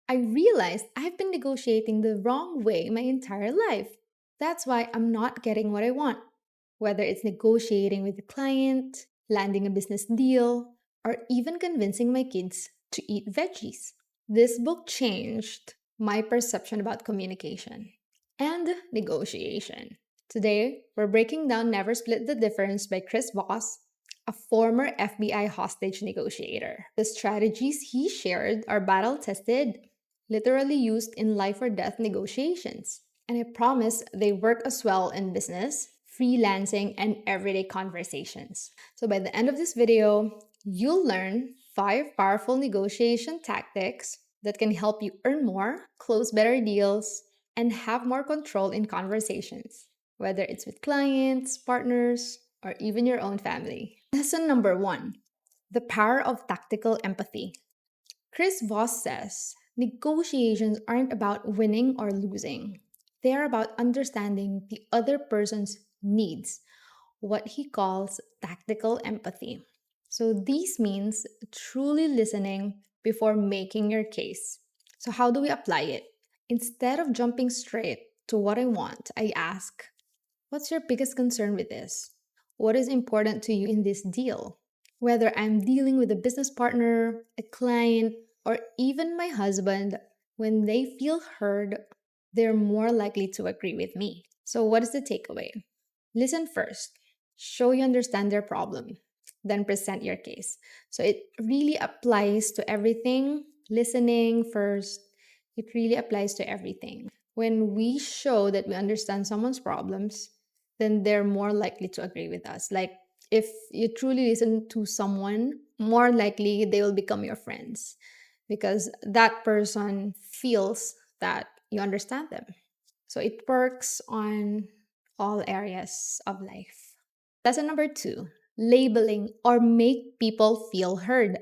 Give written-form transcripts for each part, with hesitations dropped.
I realized I've been negotiating the wrong way my entire life. That's why I'm not getting what I want. Whether it's negotiating with a client, landing a business deal, or even convincing my kids to eat veggies. This book changed my perception about communication and negotiation. Today, we're breaking down Never Split the Difference by Chris Voss, a former FBI hostage negotiator. The strategies he shared are battle tested, literally used in life or death negotiations. And I promise they work as well in business, freelancing, and everyday conversations. So by the end of this video, you'll learn 5 powerful negotiation tactics that can help you earn more, close better deals, and have more control in conversations, whether it's with clients, partners, or even your own family. Lesson number 1, the power of tactical empathy. Chris Voss says negotiations aren't about winning or losing, they are about understanding the other person's needs, what he calls tactical empathy. So, this means truly listening before making your case. So, how do we apply it? Instead of jumping straight to what I want, I ask, what's your biggest concern with this? What is important to you in this deal? Whether I'm dealing with a business partner, a client, or even my husband, when they feel heard, they're more likely to agree with me. So, what is the takeaway? Listen first, show you understand their problem, then present your case. So, it really applies to everything. Listening first, it really applies to everything. When we show that we understand someone's problems, then they're more likely to agree with us. Like, if you truly listen to someone, more likely they will become your friends because that person feels that you understand them. So it works on all areas of life. Lesson number 2, labeling or make people feel heard.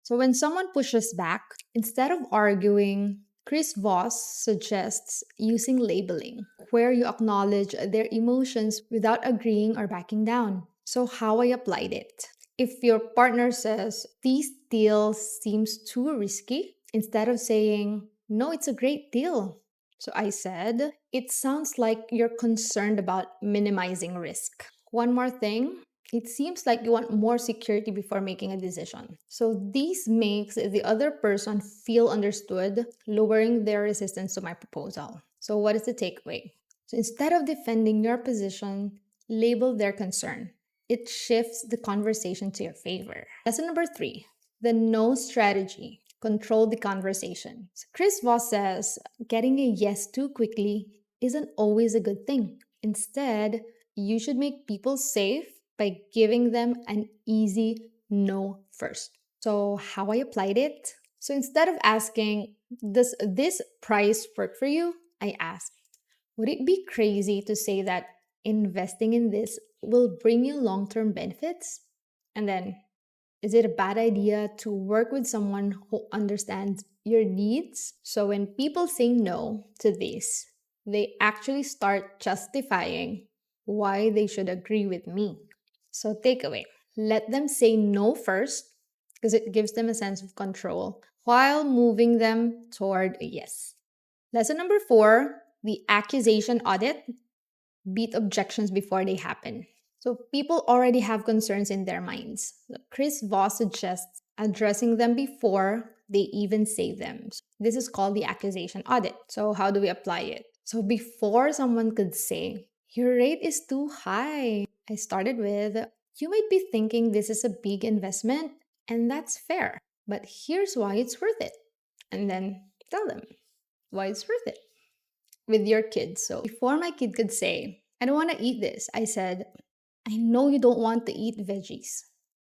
So when someone pushes back, instead of arguing, Chris Voss suggests using labeling, where you acknowledge their emotions without agreeing or backing down. So, how I applied it. If your partner says, this deal seems too risky, instead of saying, no, it's a great deal. So I said, it sounds like you're concerned about minimizing risk. One more thing, it seems like you want more security before making a decision. So this makes the other person feel understood, lowering their resistance to my proposal. So what is the takeaway? So instead of defending your position, label their concern. It shifts the conversation to your favor. Lesson number 3, the no strategy. Control the conversation. So Chris Voss says getting a yes too quickly isn't always a good thing. Instead, you should make people safe by giving them an easy no first. So, how I applied it? So, instead of asking, does this price work for you? I asked, would it be crazy to say that investing in this will bring you long term benefits? And then, is it a bad idea to work with someone who understands your needs? So when people say no to this, they actually start justifying why they should agree with me. So takeaway, let them say no first because it gives them a sense of control while moving them toward a yes. Lesson number 4, the accusation audit. Beat objections before they happen. So people already have concerns in their minds. Chris Voss suggests addressing them before they even say them. This is called the accusation audit. So how do we apply it? So before someone could say, your rate is too high, I started with, you might be thinking this is a big investment, and that's fair. But here's why it's worth it. And then tell them why it's worth it with your kids. So before my kid could say, I don't want to eat this, I said, I know you don't want to eat veggies,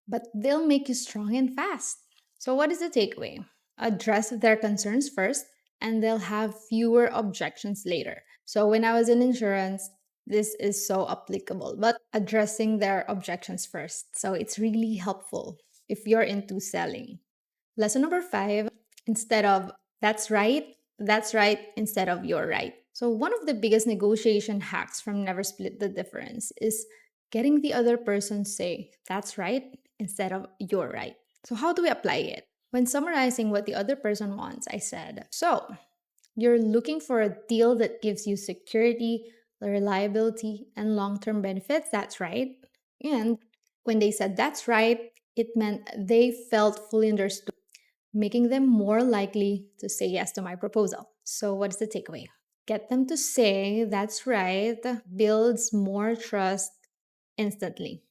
but they'll make you strong and fast. So, what is the takeaway? Address their concerns first, and they'll have fewer objections later. So, when I was in insurance, this is so applicable, but addressing their objections first. So, it's really helpful if you're into selling. Lesson number 5, instead of that's right, instead of you're right. So, one of the biggest negotiation hacks from Never Split the Difference is getting the other person say, that's right, instead of you're right. So, how do we apply it? When summarizing what the other person wants, I said, "So, you're looking for a deal that gives you security, reliability, and long term benefits? That's right." And when they said that's right, it meant they felt fully understood, making them more likely to say yes to my proposal. So, what's the takeaway? Get them to say that's right builds more trust instantly.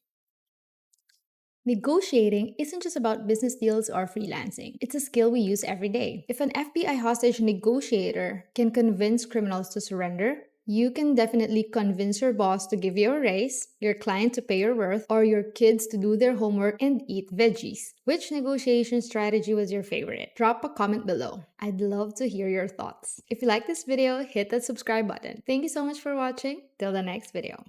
Negotiating isn't just about business deals or freelancing. It's a skill we use every day. If an FBI hostage negotiator can convince criminals to surrender, you can definitely convince your boss to give you a raise, your client to pay your worth, or your kids to do their homework and eat veggies. Which negotiation strategy was your favorite? Drop a comment below. I'd love to hear your thoughts. If you like this video, hit that subscribe button. Thank you so much for watching. Till the next video.